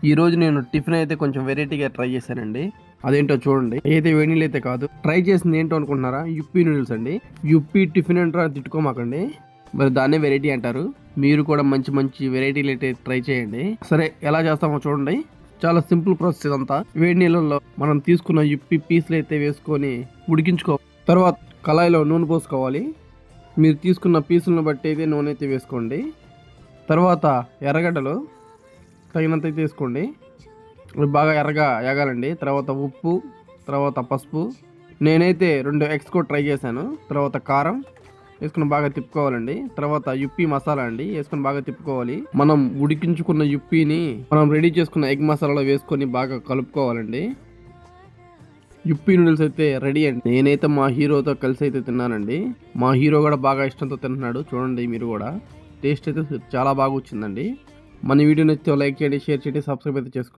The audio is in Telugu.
ఈరోజు నేను టిఫిన్ అయితే కొంచెం వెరైటీగా ట్రై చేశానండి. అదేంటో చూడండి. అయితే వేడి నీళ్ళు అయితే కాదు, ట్రై చేసింది ఏంటో అనుకుంటున్నారా? యుప్పీ నూడిల్స్ అండి. యుప్పీ టిఫిన్ అంటారా, తిట్టుకోమాకండి. మరి దాన్నే వెరైటీ అంటారు. మీరు కూడా మంచి మంచి వెరైటీలు అయితే ట్రై చేయండి. సరే, ఎలా చేస్తామో చూడండి. చాలా సింపుల్ ప్రాసెస్ ఇదంతా. వేడి నీళ్ళల్లో మనం తీసుకున్న యుప్పీ పీసులు అయితే వేసుకొని ఉడికించుకోవాలి. తర్వాత కళాయిలో నూనె పోసుకోవాలి. మీరు తీసుకున్న పీసులను బట్టి అయితే నూనె అయితే వేసుకోండి. తర్వాత ఎర్రగడ్డలు తగినంత తీసుకోండి. బాగా ఎర్రగా ఎగాలండి. తర్వాత ఉప్పు, తర్వాత పసుపు. నేనైతే 2 ఎగ్స్ కూడా ట్రై చేశాను. తర్వాత కారం వేసుకుని బాగా తిప్పుకోవాలండి. తర్వాత యుప్పీ మసాలా అండి వేసుకొని బాగా తిప్పుకోవాలి. మనం ఉడికించుకున్న యుప్పీని మనం రెడీ చేసుకున్న ఎగ్ మసాలాలో వేసుకొని బాగా కలుపుకోవాలండి. యుప్పీ నూడిల్స్ అయితే రెడీ అండి. నేనైతే మా హీరోతో కలిసి అయితే తిన్నానండి. మా హీరో కూడా బాగా ఇష్టంతో తింటున్నాడు. చూడండి మీరు కూడా. టేస్ట్ అయితే చాలా బాగా వచ్చిందండి. మన వీడియో నచ్చితే లైక్ చేయండి, షేర్ చేయండి, సబ్స్క్రైబ్ అయితే చేసుకోండి.